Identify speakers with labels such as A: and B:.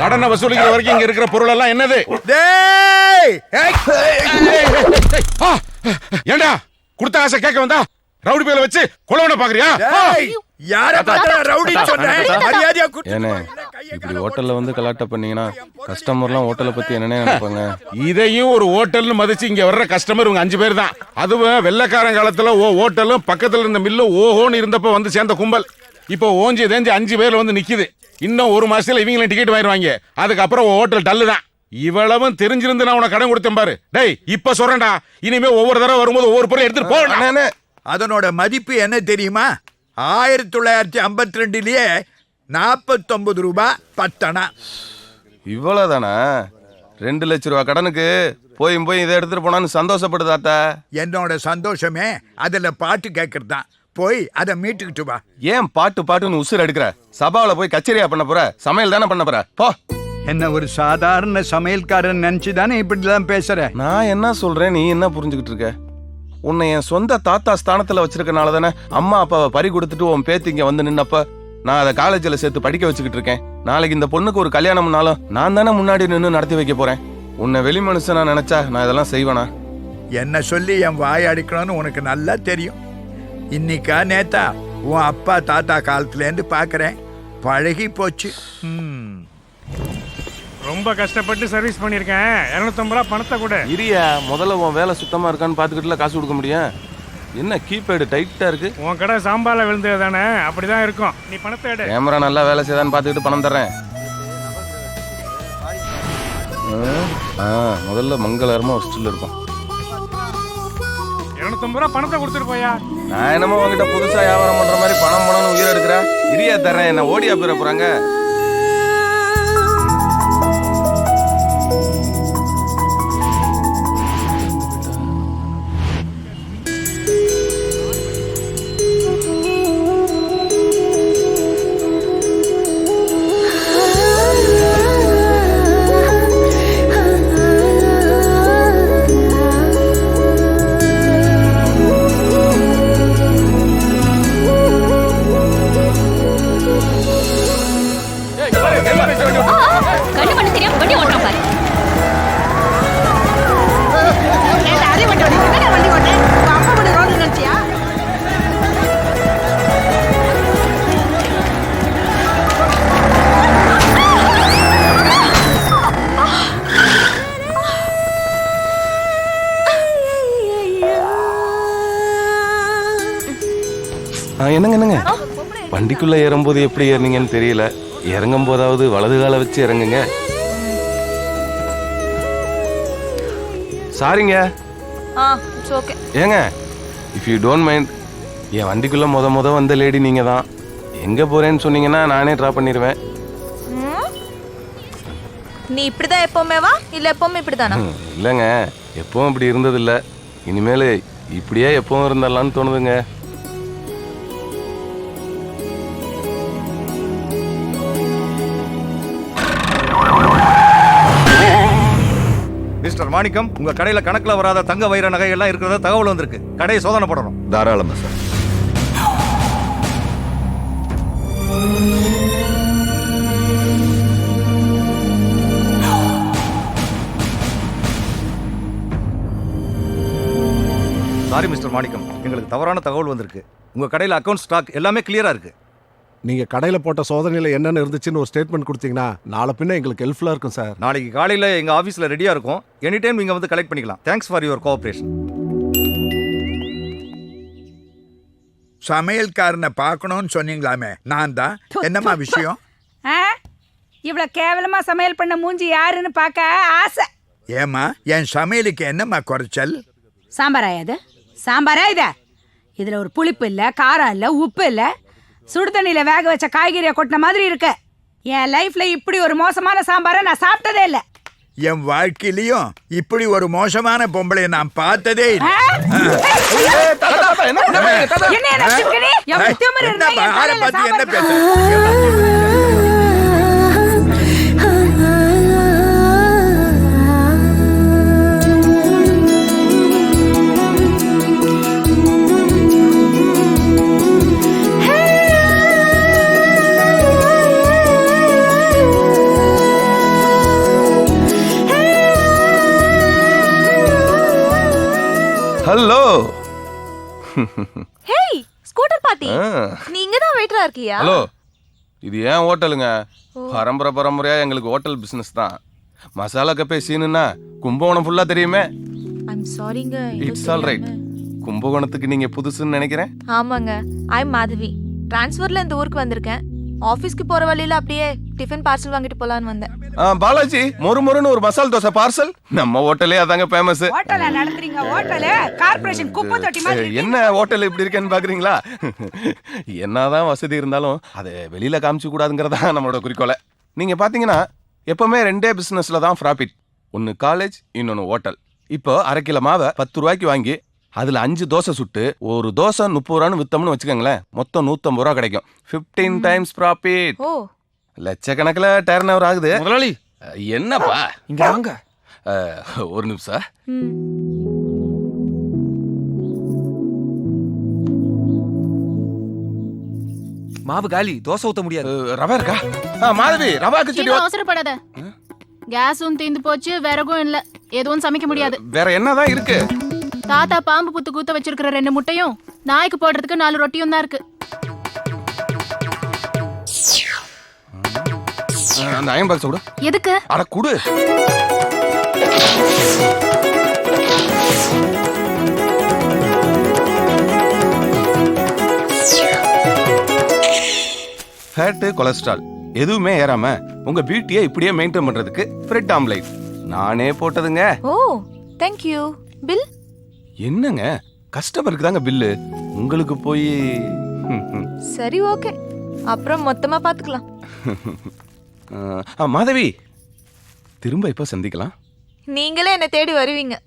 A: கடனை வசூலிக்கிற வரைக்கும் இங்க இருக்கிற பொருள் எல்லாம் என்னது? ஏண்டா குடுத்த ஆசை கேட்க வந்தா ரவுடி பேல வச்சு கொலவன பாக்குறியா?
B: இப்படி ஹோட்டல்ல வந்து கலாட்ட பண்ணீங்கன்னா கஸ்டமர்லாம் ஹோட்டலை பத்தி என்ன நினைப்பாங்க?
A: இதையும் ஒரு ஹோட்டல்னு மதிச்சு இங்க வர்ற கஸ்டமர் இவங்க 5 பேர் தான். அதுவும் வெள்ளக்காரன் காலத்துல ஹோட்டலும் பக்கத்துல இருந்த மில்லும் ஓஹோன்னு இருந்தப்ப வந்து சேர்ந்த கும்பல் இப்போ ஓஞ்சி தேஞ்சி 5 பேர்ல வந்து நிக்குது. இன்னும் 1 மாசத்துல இவங்களும் டிக்கெட் வாங்கிடுவாங்க. அதுக்கப்புறம் ஹோட்டல் டல்லு தான். இவ்வளவும் தெரிஞ்சிருந்து நான் உனக்கு கடன் கொடுத்தேன் பாரு. டேய் இப்ப சொல்றேன்டா, இனிமே ஒவ்வொரு தடவை வரும்போது ஒவ்வொரு பொருள் எடுத்துட்டு போறேன்.
C: அதனோட மதிப்பு என்ன தெரியுமா? 1952லயே 49 ரூபாய் 10 அணா.
B: இவ்வளவுதானா? 2 லட்சம் ரூபாய் கடனுக்கு போய் இதை எடுத்துட்டு போனான்னு சந்தோஷப்படுதாத்தா?
C: என்னோட சந்தோஷமே அதுல பாட்டு கேட்கறது தான். போய் அதை மீட்டுக்கிட்டு வா.
B: ஏன் பாட்டுன்னு உசுர் எடுக்கிற? சபாவில போய் கச்சேரியா பண்ண போற? சமையல் தானே பண்ண போற? போ.
C: என்ன ஒரு சாதாரண சமையல்காரன் நினைச்சுதானே இப்படிலாம் பேசுற?
B: நான் என்ன சொல்றேன், நீ என்ன புரிஞ்சுக்கிட்டு இருக்க? உன்னை என் சொந்த தாத்தா ஸ்தானத்துல வச்சிருக்கனால தானே அம்மா அப்பாவை பறி கொடுத்துட்டு உன் பேத்தி இங்க வந்து நின்னப்ப நான் அதை காலேஜ்ல சேர்த்து படிக்க வச்சுக்கிட்டு இருக்கேன். நாளைக்கு இந்த பொண்ணுக்கு ஒரு கல்யாணம்னாலும் நான் தானே முன்னாடி நின்று நடத்தி வைக்க போறேன். உன்னை வெளி மனுஷனா நினைச்சா நான் இதெல்லாம் செய்வேனா?
C: என்ன சொல்லி என் வாய் அடிக்கணும்னு உனக்கு நல்லா தெரியும். இன்னைக்கா நேத்தா உன் அப்பா தாத்தா காலத்துல இருந்து பாக்குறேன், பழகி போச்சு.
D: ரொம்ப கஷ்டப்பட்டு சர்வீஸ் பண்ணிருக்கேன். 250 ரூபா பணத்தை கூட.
B: இரியா, முதல்ல உன் வேலை சுத்தமா இருக்கான்னு பாத்துக்கிட்டுல காசு கொடுக்க முடியும். என்ன கீபேடு டைட்டா இருக்கு?
D: உன் கடை சாம்பார்ல விழுந்தது தானே, அப்படிதான் இருக்கும். நீ பணத்தை எடு.
B: கேமரா நல்லா வேலை செய்தான்னு பாத்துக்கிட்டு பணம் தர்றேன். முதல்ல மங்களகரமா ஒரு ஸ்டில் இருக்கும்.
D: 250 ரூபா பணத்தை கொடுத்துட்டு போயா.
B: நான் என்னமோ உங்ககிட்ட புதுசா வியாபாரம் பண்ற மாதிரி பணம் உயிரை எடுக்கிறேன். இரியா தர்றேன். என்ன ஓடியா போயிட போறாங்க? என்னங்க வண்டிக்குள்ள ஏறும்போது எப்படி ஏறினீங்கன்னு தெரியல. இறங்கும் போதாவது வலது கால வச்சு இறங்குங்க. சாரிங்க. ஏங்க, இஃப் யூ டோன்ட் மைண்ட், என் வண்டிக்குள்ள முத வந்த லேடி நீங்க தான். எங்க போறேன்னு சொன்னீங்கன்னா நானே டிராப் பண்ணிடுவேன்.
E: நீ இப்படிதான் எப்பவுமே வா, இல்ல எப்பவுமே இப்படிதானா?
B: இல்லங்க, எப்பவும் இப்படி இருந்தது இல்ல. இனிமேல் இப்படியே எப்பவும் இருந்தலான்னு தோணுதுங்க.
F: மிஸ்டர் மாணிக்கம், உங்க கடையில கணக்குல வராத தங்க வைர நகைகள்லாம் இருக்கிறத தகவல் வந்திருக்கு. கடையை சோதனை பண்ணணும்.
G: தாராளமா சார்.
F: சாரி மிஸ்டர் மாணிக்கம், எங்களுக்கு தவறான தகவல் வந்திருக்கு. உங்க கடையில அக்கவுண்ட் ஸ்டாக் எல்லாமே கிளியரா இருக்கு.
H: நீங்க கடையில போட்ட சோதனையில என்னென்ன இருந்துச்சுன்னு ஒரு ஸ்டேட்மெண்ட் கொடுத்தீங்கன்னா நாளை பின்ன எங்களுக்கு ஹெல்ப்ஃபுல்லா இருக்கும் சார்.
F: நாளைக்கு காலையில எங்க ஆபீஸ்ல ரெடியா இருக்கும். எனி டைம் நீங்க வந்து கலெக்ட் பண்ணிக்கலாம். Thanks for your cooperation.
C: சமையல்காரனை பார்க்கணும்னு சொன்னீங்களாமே, நான் தான். என்னம்மா விஷயம்?
I: இவ்வளவு கேவலமா சமையல் பண்ண மூஞ்சி யாருன்னு பார்க்க ஆசை.
C: ஏமா, என் சமையலுக்கு என்னம்மா குறைச்சல்?
I: சாம்பாரா இது? சாம்பாரா இது? இதுல ஒரு புளிப்பு இல்ல, காரம் இல்ல, உப்பு இல்ல, சுடுதண்ணில வேக வச்ச காய்கறியை கொட்டின மாதிரி இருக்கு. என் லைஃப்ல இப்படி ஒரு மோசமான சாம்பாரை நான் சாப்பிட்டதே இல்ல.
C: என் வாழ்க்கையிலயும் இப்படி ஒரு மோசமான பொம்பளை நான் பார்த்ததே இல்லை. என்ன பேச?
B: ஹலோ
E: ஹேய் ஸ்கூட்டர் பாட்டி நீ இங்க தான் வெயிட்டரா இருக்கியா?
B: ஹலோ, இது ஏன் ஹோட்டலுங்க? பரம்பரையா எங்களுக்கு ஹோட்டல் பிசினஸ் தான். மசாலா கப்பே சீனுன்னா கும்பகோணம் ஃபுல்லா தெரியுமே.
E: ஐம் சாரிங்க.
B: It's all right. கும்பகோணத்துக்கு நீங்க புதுசுன்னு நினைக்கிறேன்.
E: ஆமாங்க. ஐம் மாதவி. டிரான்ஸ்ஃபர்ல இந்த ஊருக்கு வந்திருக்கேன். ஆபீஸ்க்கு போற வழியில அப்படியே டிஃபன் பார்சல் வாங்கிட்டு போலான்னு வந்தேன்.
B: பாலாஜி, மொறுமொறுன்னு ஒரு மசால் தோசை பார்சல். நம்ம ஹோட்டலே அதாங்க ஃபேமஸ்.
I: ஹோட்டல நடத்துறீங்க? ஹோட்டலு கார்ப்பரேஷன் குப்பை தொட்டி மாதிரி இருக்கு.
B: என்ன ஹோட்டல் இப்படி இருக்கேன்னு பாக்குறீங்களா? என்னதான் வசதி இருந்தாலும் அதை வெளியில காமிச்சு கூடாதுங்கிறதா நம்மளோட குறிக்கோளை. நீங்க பாத்தீங்கன்னா எப்பவுமே 2 பிசினஸ்ல தான் ப்ராஃபிட். ஒன்னு காலேஜ், இன்னொன்னு ஹோட்டல். இப்போ 1/2 கிலோ மாவை 10 ரூபாய்க்கு வாங்கி அதுல 5 தோசை சுட்டு ஒரு தோசை 30 ரூபான்னு வித்தோம்னு வச்சுக்கோங்களேன், மொத்தம் 150 ரூபா கிடைக்கும். 15 டைம்ஸ் ப்ராஃபிட்.
E: ஓ,
B: லட்சக்கணக்கில் டர்ன் ஓவர் ஆகுது.
A: முதலாளி
B: என்னப்பா
G: இங்க வாங்க.
B: ஒரு நிமிஷம்.
G: மாவு காலி, தோசை ஊத்த முடியாது.
B: ரவா இருக்கா? மாதவி, ரவா கிச்சடி.
J: சீக்கிரம் அவசரப்படாத. கேஸும் தீந்து போச்சு, விறகும் இல்ல, எதுவும் சமைக்க முடியாது.
B: வேற என்னதான் இருக்கு?
J: தாத்தா பாம்பு புத்து கூத்த வச்சிருக்கிற 2 முட்டையும் நாய்க்கு போடுறதுக்கு 4 ரொட்டியும் தான் இருக்கு.
B: அந்த அயன் பாக்ஸ் கொடு.
J: எதுக்கு?
B: அட குடு. ஃபேட்டு, கொலஸ்ட்ரால் எதுவுமே ஏறாம உங்க பியூட்டியை இப்படியே மெயின்டைன் பண்றதுக்கு பிரெட் ஆம்லேட் நானே போட்டதுங்க.
E: ஓ, தேங்க் யூ. பில்?
B: என்னங்க, கஸ்டமருக்கு தாங்க பில்லு, உங்களுக்கு போய்.
E: சரி, ஓகே. அப்புறம் மொத்தமா பாத்துக்கலாம்.
B: மாதவி, திரும்ப எப்ப சந்திக்கலாம்?
E: நீங்களே என்ன தேடி வருவீங்க.